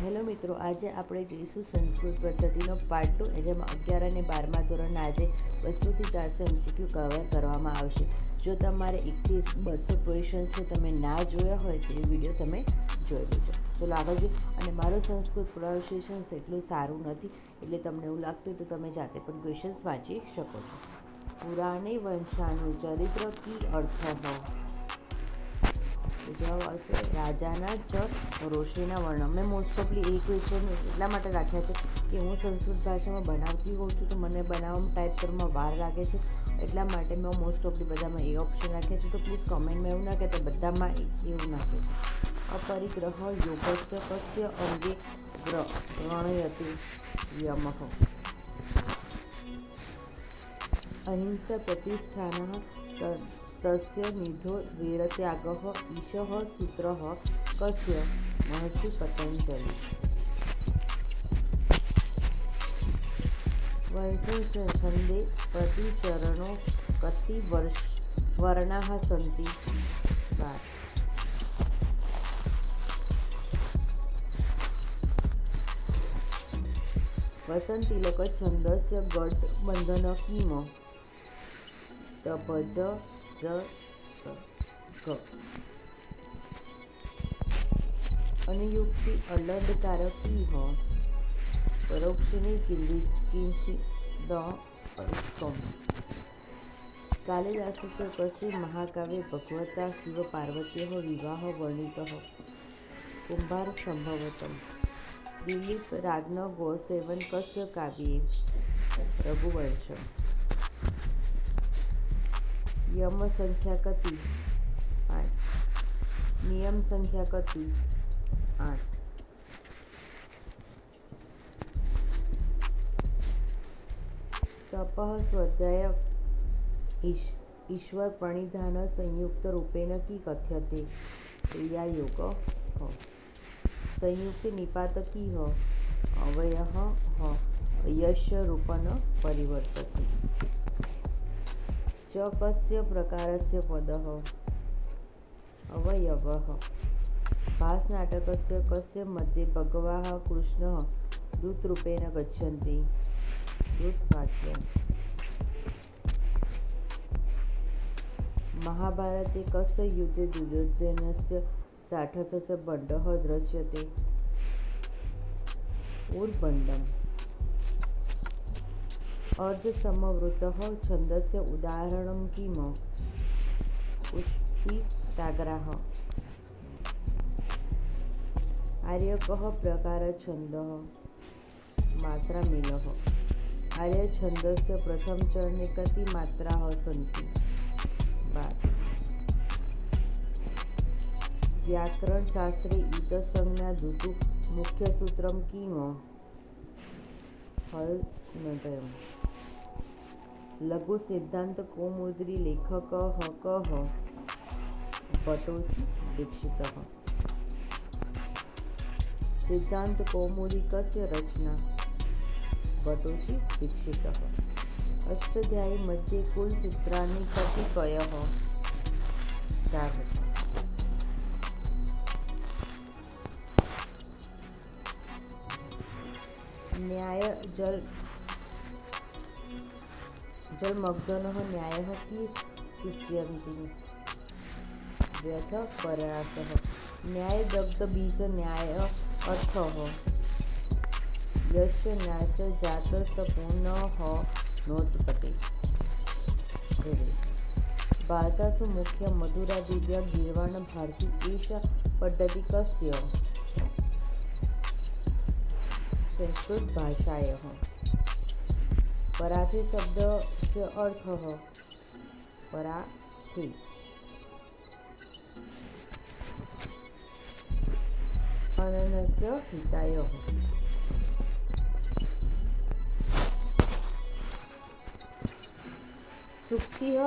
Hello મિત્રો, આજે આપણે જોઈશું સંસ્કૃત પદ્ધતિનો પાર્ટ 2, જેમાં 11 અને 12મા ધોરણના આજે 200 થી 400 MCQ કવર કરવામાં આવશે. જો તમારે 1 થી 200 ક્વેશ્ચન છે તમે ના જોયા હોય તો એ વિડીયો તમે જોઈ લેજો. તો લાગજો. અને મારું સંસ્કૃત પ્રોનાઉન્સિએશન એટલું સારું નથી, એટલે તમને એવું લાગતું હોય તો તમે જાતે પણ ક્વેશ્ચન્સ વાંચી શકો છો. પુરાણે વંશાનું ચરિત્ર કી અર્થ હો. જવાબ આવશે રાજાના જ રોષેના વર્ણન. મેં મોસ્ટ ઓફલી એ ક્વેશ્ચન એટલા માટે રાખ્યા છે કે હું સંસ્કૃત ભાષામાં બનાવતી હોઉં છું, તો મને બનાવવામાં ટાઈપ કરવામાં વાર લાગે છે. એટલા માટે મેં મોસ્ટ ઓફલી બધામાં એ ઓપ્શન રાખ્યા છે. તો પ્લીઝ કોમેન્ટમાં એવું ના કહેતા બધામાં એવું ના કહેતા. અપરિગ્રહ યોગસ્ય કસ્ય અંગે ગણયતે યમઃ. અહિંસા પ્રતિષ્ઠાનઃ તસ્ય નિધો વૈરત્યાગઃ ઈશઃ સૂત્રઃ કસ્ય મહર્ષિ પતંજલિ. વંશે છંદે પ્રતિચરણો કતિ વર્ણાઃ સન્તિ. વસંતિલક છંદસ્ય ગઢ બંધન કિમ. તભજ જ ગ. અનુયુક્તિ અલંકારકી હ. પરોક્ષિણી કિંચિદ અર્થમ. કાલિદાસસ્ય કસ્ય મહાકાવ્ये ભગવતા શિવ પાર્વત્યોઃ વિવાહ વર્ણિતઃ. કુંભાર સંભવતમ. દિલીપ રાજ્ઞ ગોસેવન કસ્ય કાવ્યે. રઘુવંશમ. યમ સંખ્યા કતિ 8. નિયમ સંખ્યા કતિ 8. તપઃ સ્વાધ્યાય ઈશ્વર પ્રણિધાન સંયુક્ત રૂપેણ કી કથ્યતે. ક્રિયાયોગ હ. સંયુક્તિ નિપાતકી હ. અવયઃ હ. યસ્ય રૂપન પરિવર્તતે. ચ કસ્ય પ્રકારસ્ય પદઃ. અવયવઃ. ભાસનાટકસ્ય કસ્ય મધ્યે ભગવાઃ કૃષ્ણઃ દૂતરૂપેણ ગચ્છન્તિ. દૂતવાક્યમ. મહાભારતે કસ્ય યુદ્ધે દુર્યોધનસ્ય સાઠસઃ ભંડઃ દૃશ્યતે. ઉર્ભંડમ. અર્ધસમવૃતઃ છંદસ્ય ઉદાહરણં કિમ. પુષ્પિતાગ્રહ. આર્યકઃ પ્રકાર છંદઃ. માત્રામેલઃ. આર્ય છંદસ્ય પ્રથમ ચરણે કતિ માત્રાઃ સન્તિ. 12. વ્યાકરણ શાસ્ત્રે ઈત સંજ્ઞા ધુતુ મુખ્ય સૂત્રમ કિમ. હલનટયમ. લઘુ સિદ્ધાંત કૌમુદી લેખક કઃ. ભટ્ટોજી દીક્ષિતઃ. સિદ્ધાંત કૌમુદી કસ્ય રચના. ભટ્ટોજી દીક્ષિતઃ. અષ્ટાધ્યાયી મધ્યે કુલ સૂત્રાણિ કતિપયઃ. 4. ન્યાય જલમગ્નઃ ન્યાયઃ કી સૂચ્યન્તિ. વ્યથ પરાસઃ. ન્યાયદગ્ધ બીજ ન્યાય અર્થઃ. યસ્ય ન્યાસ જાત સ પુનઃ નોત્પત્તિ. ભારતાસુ મુખ્ય મધુરા દિવ્ય ગીર્વાણ ભારતી એષા પદ્ધતિ કસ્ય. સંસ્કૃત ભાષાયઃ. પરાથી શબ્દસ્ય અર્થઃ. પરાથી. અનનસ્ય હિતાયઃ. સુક્તિઃ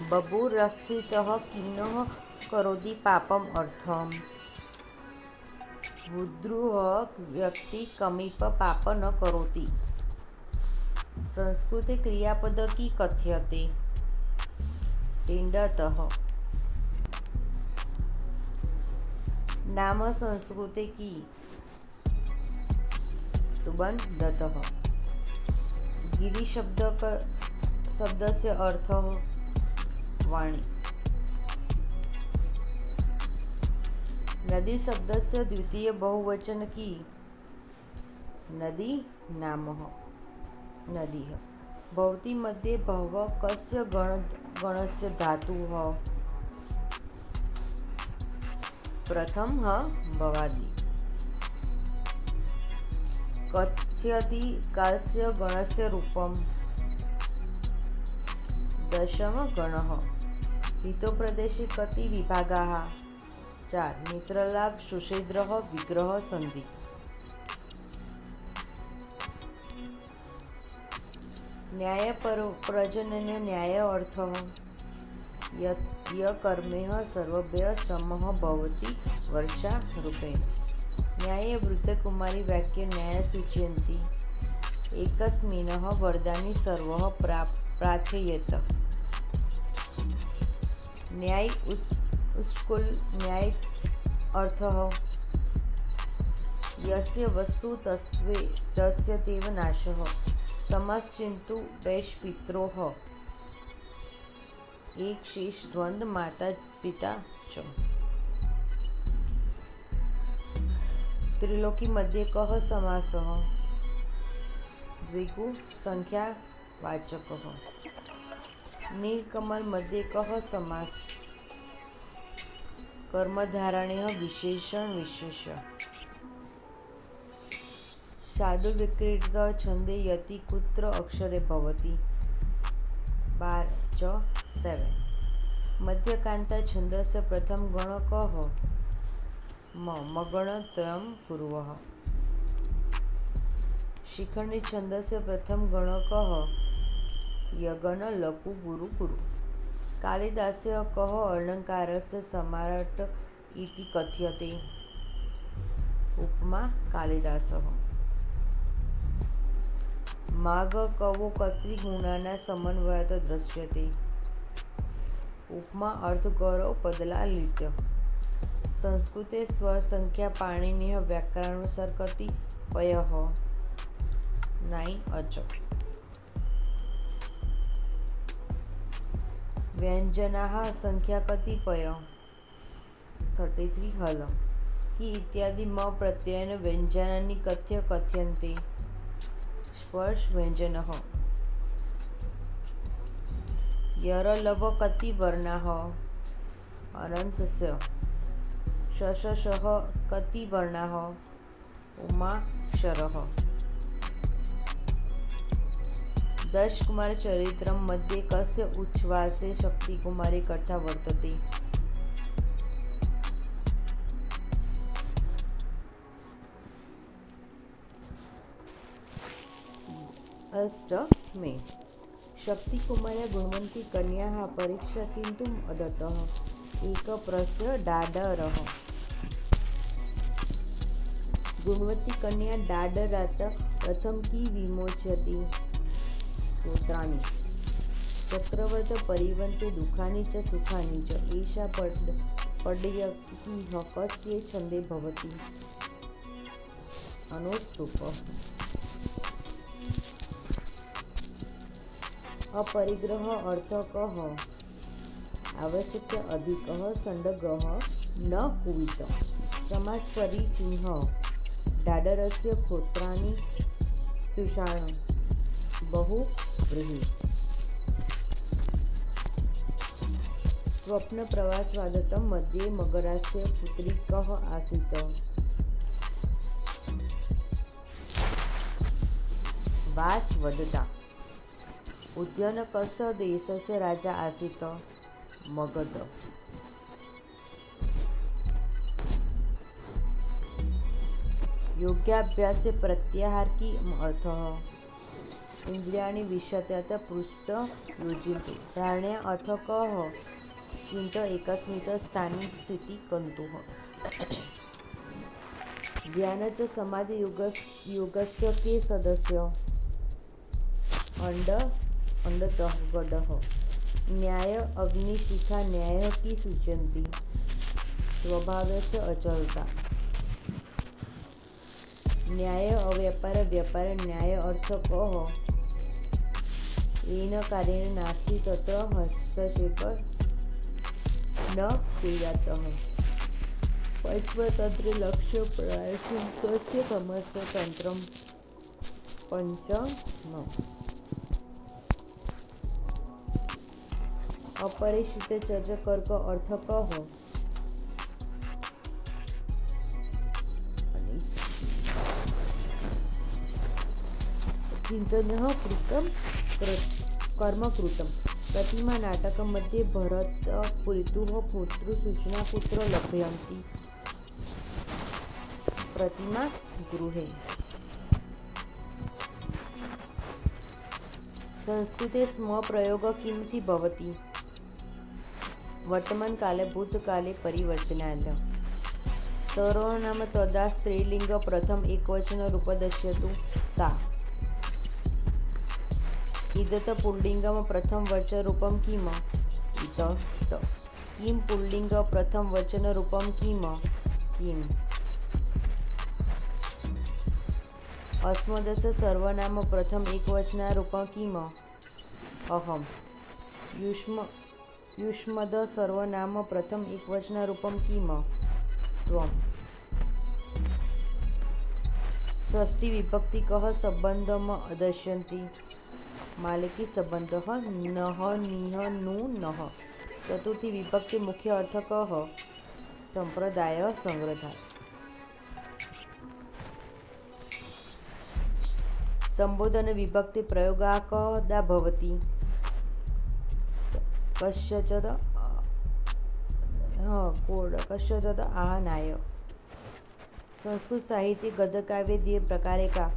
બભૂરક્ષિતઃ કિન્નઃ કરોતિ પાપમ અર્થમ. બુદ્રુઃ વ્યક્તિ કમિપ પાપ ન કરોતિ. સંસ્કૃતે ક્રિયાપદ કી કથ્યતે. ટિંડતઃ. नाम संस्कृते की सुबन्धतः। गिरि शब्दस्य अर्थः वाणी। नदी शब्दस्य द्वितीय बहुवचन की नदी नामः नदीः। भवति मध्ये भवः कस्य गणस्य धातुः? प्रथमः भवादि। कथयति कस्य गणस्य रूपं? दशमगणः। हितोपदेशे कति विभागाः? 4। मित्रलाभ, सुषेद्रः, विग्रह, संधि। न्याय प्रजनन न्याय अर्थः कर्मेः सर्वभ्यः समः भवति वर्षारूपेण। न्याये वृद्धकुमारी वाक्ये न्याय सूचयन्ति। एकस्मिन्नः वरदानि सर्वः प्रार्थयेत। न्याय उष्कुल न्याय अर्थः यस्य वस्तु तस्य तेव नाशः। समश्चिन्तु वैश्पित्रोः। एक शेष द्वंद्व माता पिता च। त्रिलोकी मध्ये कः समासः? द्विगु संख्यावाचकः। नीलकमल मध्ये कः समास? कर्मधारणे विशेषण विशेष। साधु विक्रीडित छंदे यति कुत्र अक्षरे भवति? 7। मध्यकान्ता छन्दस्य प्रथम गण कः? मगण त्रयं पूर्वः। शिखण्डी छन्दस्य प्रथम गण कः? यगन लघु गुरु गुरु। कालिदासः कः अलङ्कारस्य सम्राट् इति कथ्यते? उपमा कालिदासः। माघ कवो कर्तृगुणानां समन्वयात् दृश्यते। उपमा अर्थगौरव पदलालित। संस्कृते स्वर संख्या पाणिनीय व्याकरणानुसार कतिपयः? 9 अच। व्यञ्जनाः संख्या कतिपय? 33 हल। कि इत्यादि म प्रत्ययेन व्यञ्जनानि कथ्यन्ते? स्पर्श व्यञ्जनः। यरलभ कति वर्णाः? अनन्तस्य। शशशः कति वर्णाः? उमाक्षरः। दशकुमारचरित्रं मध्ये कस्य उच्छ्वासे शक्तिकुमारी कथा वर्तते? अष्टमे। शक्तिकुमार्या गुणवती कन्याः परीक्षा किन्तु दत्तः। एकप्रश्न डाडरः। गुणवती कन्या डाडरात् प्रथम की विमोचति? स्तोत्राणि। चक्रवर्त परिवन्ते दुःखानि च सुखानि च। एषा पड्यकीः कस्य छन्दे भवति? अनुष्टुप्। अपरिग्रह अर्थ कः? आवश्यक अधिकः संडग्रह न कुवित। समास परिचिह्न। डाडरस्य खोत्राणि तुषाण बहुव्रीहि। स्वप्न प्रवासवादतं मध्ये मगरस्य पुत्री कः आसीत्? वासवदत्ता। उद्यान कस्य देशस्य राजा आसीत्? मगध। योगाभ्यासे प्रत्याहार की अर्थः? इंद्रियाणि विशत्यात् पृष्ठ योजयन्तु। धारण्या अर्थ कः? चिन्त एकस्मिन् स्थाने स्थितिकन्तुः। ध्यान च समाधि योगश्च के सदस्य? अंडतः गडः। न्याय अग्निशिखा न्याय की सूचयन्ति? स्वभावस्य अचलता। न्याय अव्यापार व्यापार न्याय अर्थ कह येन कार्येण नास्ति तत्र हस्तक्षेप न क्रियातः। पंचमतंत्रे लक्ष्य प्रायः कस्य समस्त तंत्रम पंचम। अपरिचित चर्चा कर्क अर्थ कह चिंतन कृतम कर्म कृतम। प्रतिमा नाटक मध्ये भरत पितुः पुत्र सूचना पुत्र लभ्यन्ति। प्रतिमा गृहे। संस्कृते स्म प्रयोग किमिति भवति। वर्तमान काले भूतकाले परिवर्तनाद। सर्वनाम तदा स्त्रीलिंग प्रथम एकवचन रूपदस्यतु सा। इदत पुल्लिंगम प्रथम वचन रूपम किम इत त। किम पुल्लिंग प्रथम वचन रूपम किम किम। अस्मदस्य सर्वनाम प्रथम एकवचना रूपम किम अहम। युष्मद सर्वनाम प्रथम एकवचना रूपम किम त्वम। षष्ठी विभक्ति कः संबंधम अदर्शन्ति। मालिकी संबंधः नः निः नु नः। चतुर्थी विभक्ति मुख्य अर्थ कः संप्रदाय संग्रह। संबोधन विभक्ति प्रयोगा कदा भवति। कस्यचित् आहनाय। संस्कृत साहित्य गद्यकाव्ये द्वे प्रकारे का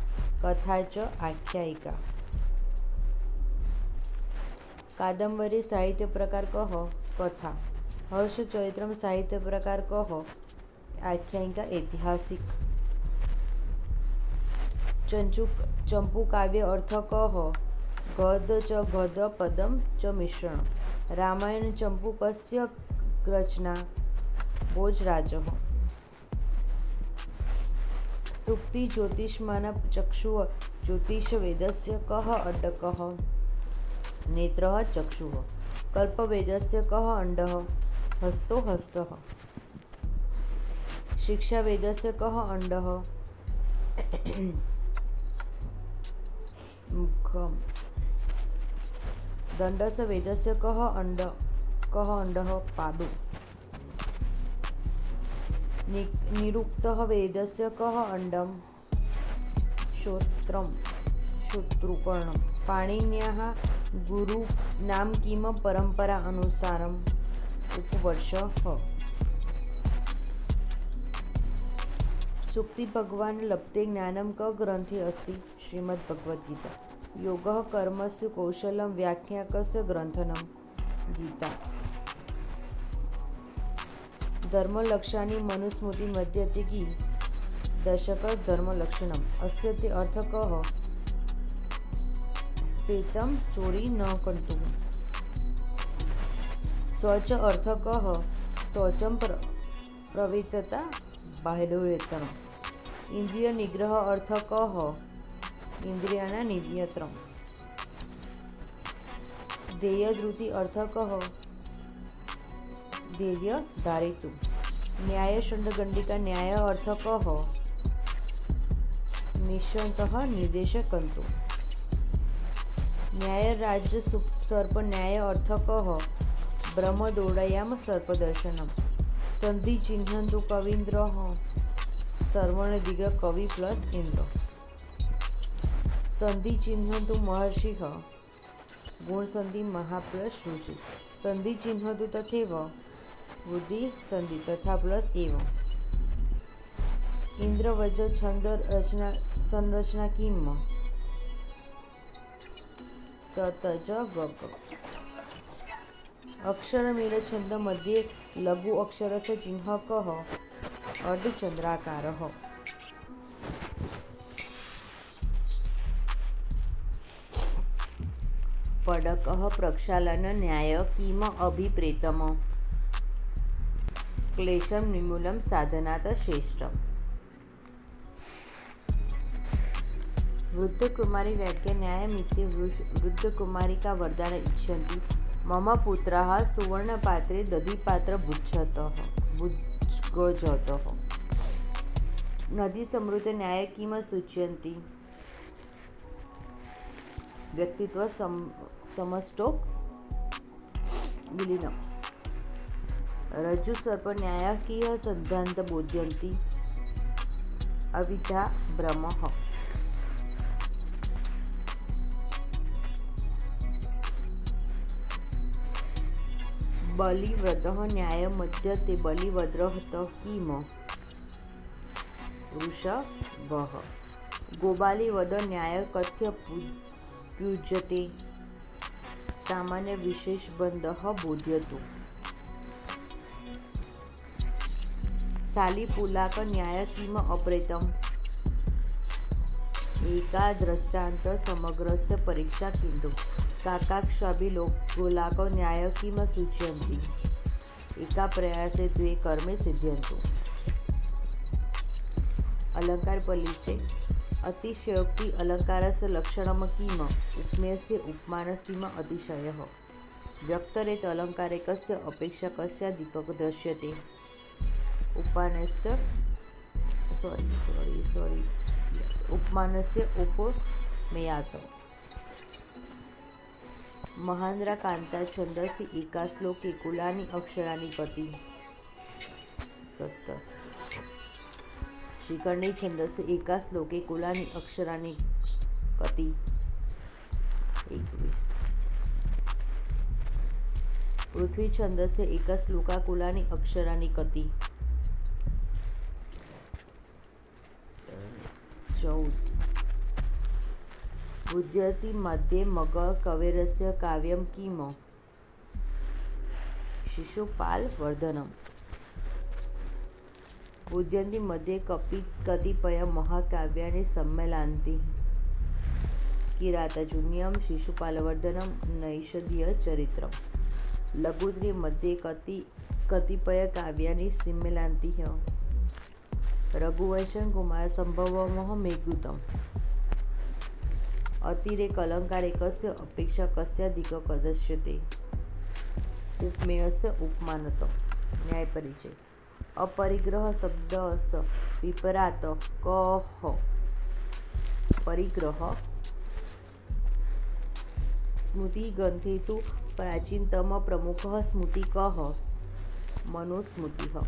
कथा च आख्यायिका। कादंबरी साहित्य प्रकार कह कथा। हर्षचरित्रम साहित्य प्रकार कह आख्यायिका ऐतिहासिक। चंपू काव्य अर्थ कह गद च गद पदम च मिश्रण। रामायण चंपू कस्य रचना भोजराजः। सुक्ति ज्योतिषमान चक्षुः ज्योतिष वेदस्य कः अड्डकः नेत्रः चक्षुः। कल्पवेदस्य कः अंडः हस्तो हस्तः। शिक्षा वेदस्य कः अंडः मुखम। दंडस वेदस्य कः अंडः पादो। निरुक्तः वेदस्य कः अंडम श्रोत्रम श्रोतृपर्णम। पाणिन्याः गुरु नाम किम परंपरा अनुसारम उपवर्षः। सुक्ति भगवान लभते ज्ञानम क ग्रंथि अस्ति श्रीमद्भगवद्गीता। योगः कर्मस्य कौशलम व्याख्या कस्य ग्रंथनम गीता। धर्मलक्षाणि मनुस्मृति मध्यतिकी दशक धर्मलक्षणम। अस्य ते अर्थ कः स्तेतम चोरी न कंतु। शौच अर्थ कः शौचम प्रवृत्तता बाह्योत्तरम। इंद्रिय निग्रह अर्थ कः इंद्रियाना नियंत्रण। देय धृति अर्थ कः धैर्य धारितु। न्याय षण्डगंडिका न्याय अर्थ कः निश्चयतः निर्देश कंतु। न्याय राज्य सर्प न्याय अर्थ कः ब्रह्मदोड़याम सर्पदर्शनम। संधि चिन्हन्तु कवीन्द्र सर्वण दीर्घ कवि प्लस इंद्र। संधि चिन्हन्तु महर्षि गुण संधि महा प्लस ऋषि। संधि चिन्हन्तु तथैव बुद्धि संधि तथा प्लस एवं। इंद्र वज्र छंद रचना संरचना किम ततज गग। अक्षरमेल छंद मध्ये लघु अक्षरस्य चिह्न कः अर्धचंद्राकारः। पडकः प्रक्षालन न्याय किम अभिप्रेतम। क्लेशम निर्मूलम साधनात् श्रेष्ठम। वृद्धकुमारी वाक्य न्यायमित्य वृद्धकुमारिका वरदान इच्छन्ति। मम पुत्रः सुवर्णपात्रे दधिपात्र भुज्गजतः। नदी समृद्ध न्याय किम सूचयन्ति। व्यक्तित्व समष्टो विलीनम्। रज्जु सर्प न्याय किह सिद्धांत बोध्यन्ति। अविद्या ब्रह्मः। बलिवधः न्याय मध्य ते बलिवद्रः किम। वृषभः। गोबालिवध न्याय कथ्य प्युज्यते। सामान्य विशेष बन्धः बोध्यतु। सालीपुलाक न्याय किम अप्रेतम्। एका दृष्टान्त समग्रस्य परीक्षा किन्तु। काकाक्षाभिलोक न्याय किम सूचयन्ति। एका प्रयासे द्वे कर्मे सिद्ध्यन्तु। अलंकार परिचय। अतिशयोक्ति अलंकारस्य लक्षणं किम। उपमेयस्य उपमानस्तिम अतिशयः। व्यक्तरेत अलंकारे कस्य अपेक्षा कस्याधिक दृश्यते। उपमानस्य उपमानस्य उपमेयात्। महेन्द्र कांता छंदसि एका श्लोके कुलानि अक्षराणि कति। 17। श्रीकर्णी छंदसि एका श्लोके कुलानि अक्षराणि कति। 21। पृथ्वी छंदसि एका श्लोका कुलानि अक्षराणि कति। 14। बुध्यति मध्ये मग कवेरस्य काव्यं किम। शिशुपालवर्धनम्। बुध्यन्ति मध्ये कतिपय महाकाव्यानि सम्मेलन्ति। किरातजून्यं शिशुपालवर्धनं नैषधीयचरित्रम्। लघुत्री मध्ये कतिपय काव्यानि सम्मेलन्ति। रघुवंशं कुमारसम्भवमः मेघदूतम्। अतिरेक अलंकारे कस्य अपेक्षा कस्याधिक दृश्यते। उपमेयस्य उपमानत। न्यायपरिचय। अपरिग्रह शब्दस्य विपरात कः। परिग्रह। स्मृतिग्रन्थे तु प्राचीनतम प्रमुखः स्मृतिकः मनुस्मृतिः।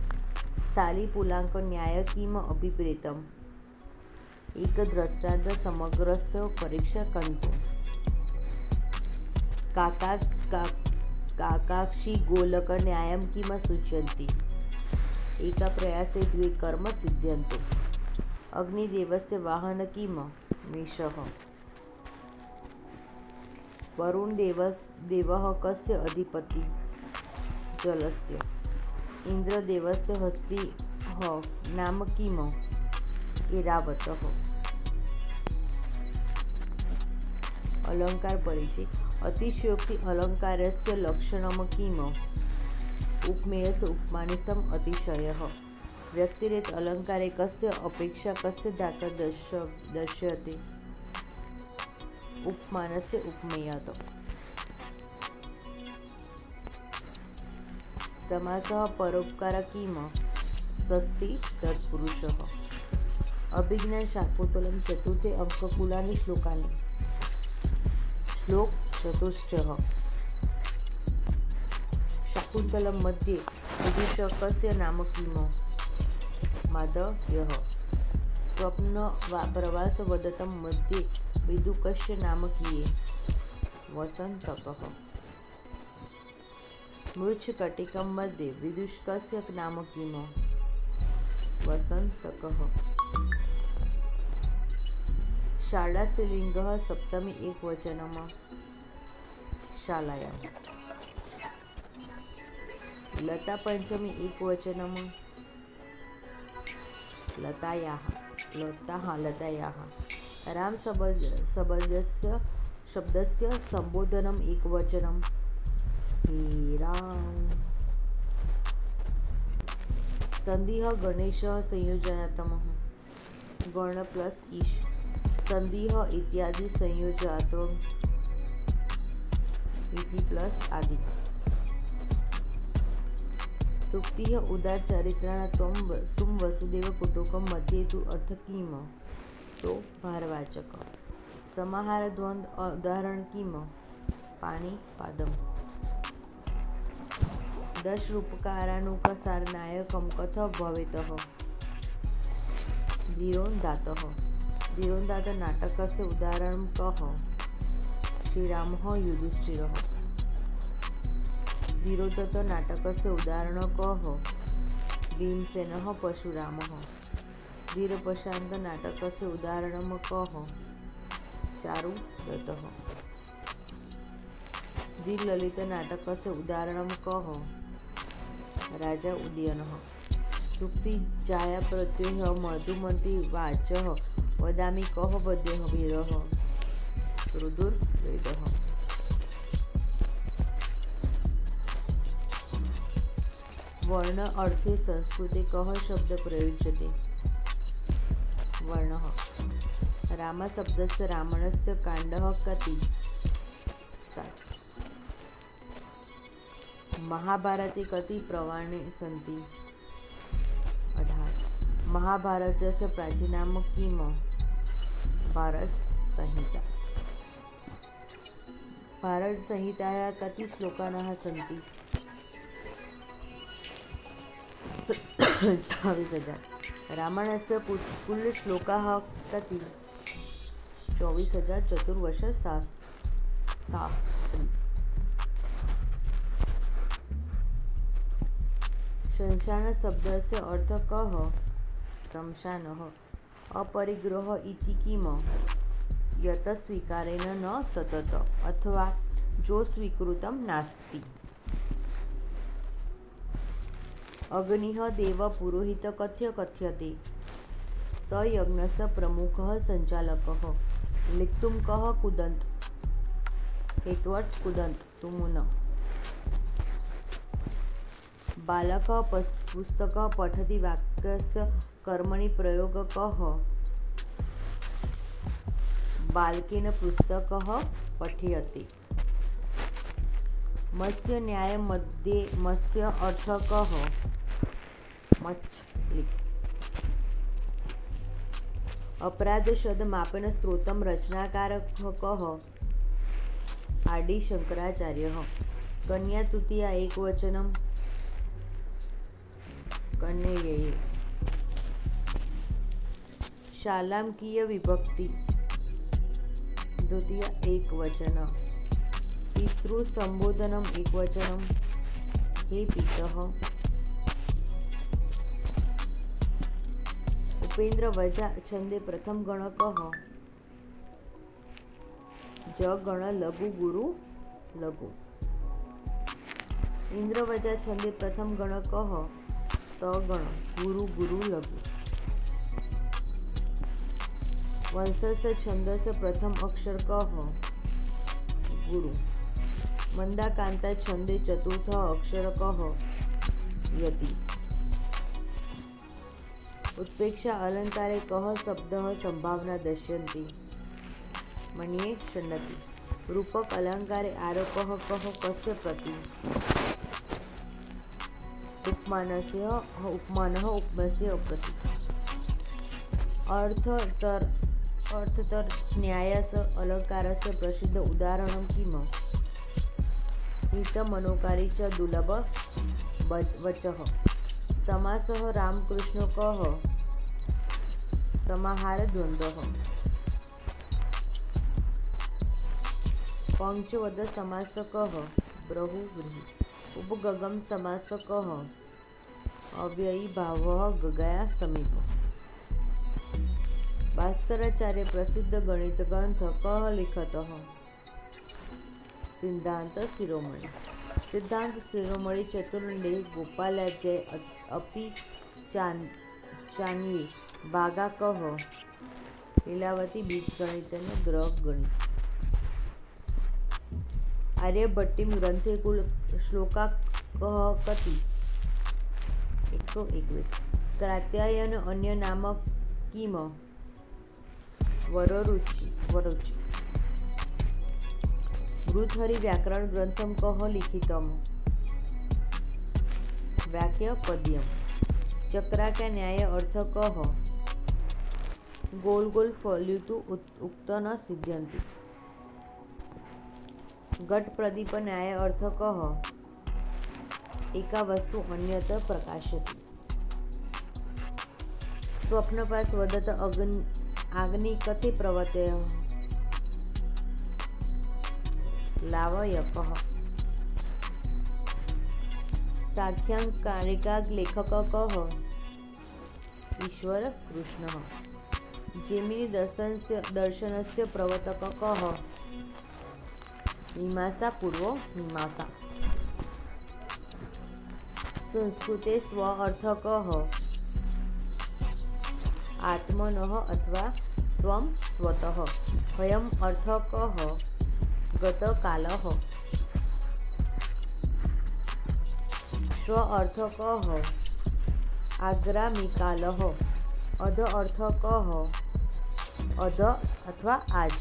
स्थालीपुलांक न्याय किम अभिप्रेतम्। एक दृष्टांत समग्रस्य परीक्षा कन्तु। काकाक्षी गोलक न्यायं किम सूचयन्ति। एका प्रयासे द्वे कर्म सिद्ध्यन्तु। अग्निदेवस्य वाहन किम। मेषः। वरुणदेवः कस्य अधिपति। जलस्य। इन्द्रदेवस्य हस्तिः नाम किम। ऐरावतः। अलंकार परिचय। अतिशयोक्ति अलंकारस्य लक्षणं किम। उपमेयस्य उपमानसम् अतिशयः। व्यक्तिरेत अलंकारे कस्य अपेक्षा कस्याधिक दृश्यते। उपमानस्य उपमेयात्। समासः परोपकार किम। षष्ठी तत्पुरुषः। अभिज्ञान शाकुन्तलं चतुर्थे अंककुलानि श्लोकानि। श्लोक चतुष्टयः। शाकुन्तलं मध्ये विदूषकस्य नाम किम। माधव्यः। स्वप्न प्रवासवदतं मध्ये विदूषकस्य नाम किये। वसन्तकः। मृच्छकटिकं मध्ये विदूषकस्य नाम किम। वसन्तकः। शाला स्त्रीलिङ्गः सप्तमी एकवचनम्। शालायां। लता पंचमी एकवचनम्। लतायाः। राम शब्दस्य संबोधनम् एकवचनम्। हे राम। संधिः गणेशः संयोजनात्मः गण प्लस ईश संधिः इत्यादि संयोजनात्मक इति प्लस आदि सूक्तिः उदार चारित्राणा तुम वसुदेव कुटुंबकम मध्ये तु अर्थ किम तो भारवाचक समाहार द्वंद्व उदाहरण किम पाणी पादम दश रूपकारानुकसारनायकं कथ भवेतः धीरोदात्तः धीरोदात्त नाटकस्य उदाहरणं कः श्रीरामः युधिष्ठिरः धीरोदात्त नाटकस्य उदाहरणं कः भीमसेनः परशुरामः धीरप्रशान्त नाटकस्य उदाहरणं कः चारुदत्तः धीरललित नाटकस्य उदाहरणं कः राजा उदयनः सूक्ति जाया प्रत्ययः मधुमती वाचः वदामि कः वद्यः वेदः रुदुर्वेदः वर्ण अर्थे संस्कृते कः शब्द प्रयुज्यते वर्णः रामशब्दस्य रावणस्य काण्डः कति 7 महाभारते कति पर्वाणि सन्ति 18 महाभारतस्य प्राचीनाम किम भारत संहिता भारत संहितायाः कति श्लोकाः सन्ति 24,000 रामायणस्य कुलश्लोकाः कति 24,000 चतुर्वर्षशास्त्री शमशान शब्दस्य अर्थः कः शमशानः अपरिग्रह इति किम यत् स्वीकारेण न ततत अथवा जो स्वीकृतं नास्ति अग्निः देव पुरोहित कथ्यते स यज्ञस्य प्रमुखः संचालकः लिखितुं कः कुदन्त हेत्वर्थ कुदन्त तुमुन बालकः पुस्तकं पठति वाक्यस्य कर्मणि प्रयोगः कः बालकेन पुस्तकः पठ्यते मत्स्य न्याय मध्ये मत्स्य अर्थः कः मछली अपराध शब्द मापन स्त्रोत्रं रचनाकारः कः आदि शंकराचार्यः कन्या तृतीया एकवचनं कन्यये शालां कीय विभक्ति द्वितीय एकवचन पितृसंबोधनम एकवचनम हे पितः उपेन्द्र वजा छंदे प्रथम गण कः ज गण लघु गुरु लघु इंद्र वजा छंदे प्रथम गण कः त गण गुरु गुरु लघु वंशस्य छंदस्य प्रथम अक्षर कः गुरु मंदाकांता छंदे चतुर्थ अक्षर कः यति उत्प्रेक्षा अलंकारे कः शब्दः संभावना दर्शयन्ति मन्ये शृण्वति रूपक अलंकारे आरोपः कः कस्य प्रति उपमानः उपमस्य प्रति अर्थतर न्यायस्य अलंकारस्य प्रसिद्ध उदाहरणं किम हितमनोकारी च दुर्लभ वचः समासः रामकृष्ण कः समाहार द्वन्द्वः पंचवद समास कः बहुव्रीहि उपगम समास कः अव्ययी भावः गगया समीप भास्कराचार्य प्रसिद्ध गणित ग्रंथ कः लिखतः सिद्धांत शिरोमणि सिद्धांत शिरोमणि चतुर्लंडे गोपालाध्याय अपि चान्ये भागा कः लीलावती बीजगणित અને ગ્રહ ગણિત आर्यभट्टीं ग्रंथे कुल श्लोका कः कति 121. ક્રાત્યાયન અન્ય નામ કિમ વરરુચિ. વૃથહરિ વ્યાકરણ ગ્રંથમ કહ લિખિતમ. વાક્ય પદ્યમ. ચક્રાકા ન્યાય અર્થ કહ. ગોલ ગોલ ફલ્યું તું ઉક્ત ન સિદ્ધ્યંતિ. ઘટ પ્રદીપ ન્યાય અર્થ કહ. એકા વસ્તુ અન્યત્ર પ્રકાશતી. સ્વપ્નપાત વદત આગની કથે પ્રવર્તય. લાવય કહ. સાખ્યાં કારિકા લેખક કહ. ઈશ્વર કૃષ્ણ. જેમિની દર્શનસ્ય પ્રવર્તક કહ. મીમાંસા પૂર્વો મીમાંસા. સંસ્કૃતે સ્વ અર્થ કહ. આત્મનઃ અથવા સ્વમ સ્વતઃ. હયમ અર્થ કહ. ગત કાલઃ. સ્વ અર્થ કહ. આગ્રામિકાલઃ. અધ અર્થ કહ. અધ અથવા આજ.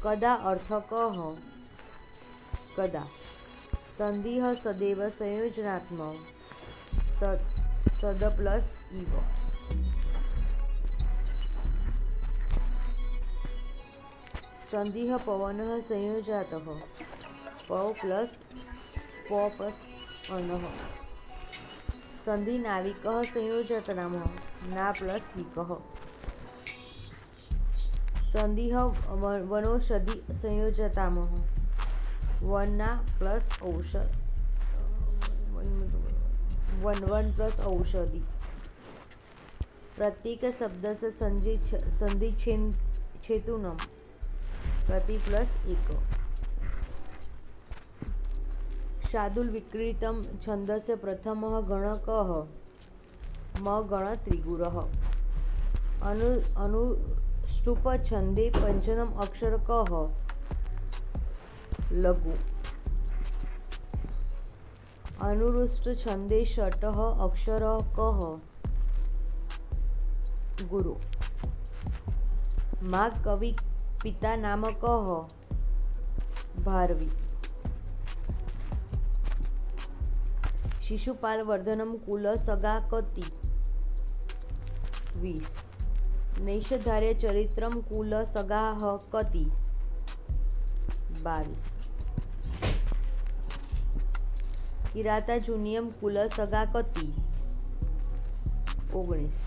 કદા અર્થ કહ. કદા. સંધિઃ સદૈવ સંયોજનાત્મક. સદ પ્લસ ઇવ. સંધિઃ પવનઃ સંયોજાતઃ. પવ પ્લસ અનઃ. સંધિ નાવિકઃ સંયોજતનામ. ના પ્લસ વિકઃ. સંધિઃ વનૌષધિ સંયોજતામ. વનના પ્લસ ઔષધ. વન પ્લસ ઔષધિ. પ્રત્યેક શબ્દસ્ય સંધિ છેતુનમ. પ્રતિ પ્લસ એક. શાર્દૂલ વિક્રીતમ છંદસ્ય પ્રથમઃ ગણ કહ. મ ગણ ત્રિગુરઃ. અનુષ્ટુપ છંદે પંચમમ અક્ષર કહ. લઘુ. અનુરુષ્ટ છંદે ષટઃ અક્ષર કહ. ગુરુ. મા કવિ પિતા નામ કહ. ભારવી. શિશુપાલ વર્ધનમ કુલ સગા કતિ. 20. નૈષધાર્ય ચરિત્રમ કુલ સગાઃ કતિ. 22. કિરાતા જુનિયમ કુલ સગા કતિ. 19.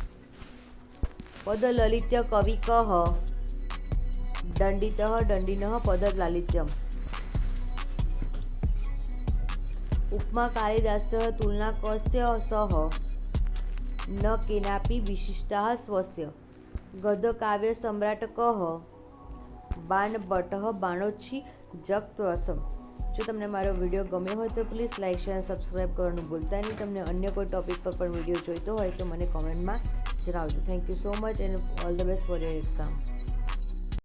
પદ લલિત્ય કવિ કહ. દંડિતઃ દંડિનઃ પદ લાલિત્યમ. ઉપમા કાલિદાસઃ તુલના કસ્ય સહ. ન કેનાપી વિશિષ્ટાઃ સ્વસ્ય. ગદ્ય કાવ્ય સમ્રાટ કહ. બાણભટ્ટઃ બાણોચ્છી જગત્રસમ. જો તમને મારો વિડીયો ગમ્યો હોય તો પ્લીઝ લાઇક શેર અને સબસ્ક્રાઈબ કરવાનું ભૂલતા નહીં. તમને અન્ય કોઈ ટોપિક પર પણ વિડીયો જોઈતો હોય તો મને કોમેન્ટમાં જણાવજો. Thank you so much and all the best for your exam.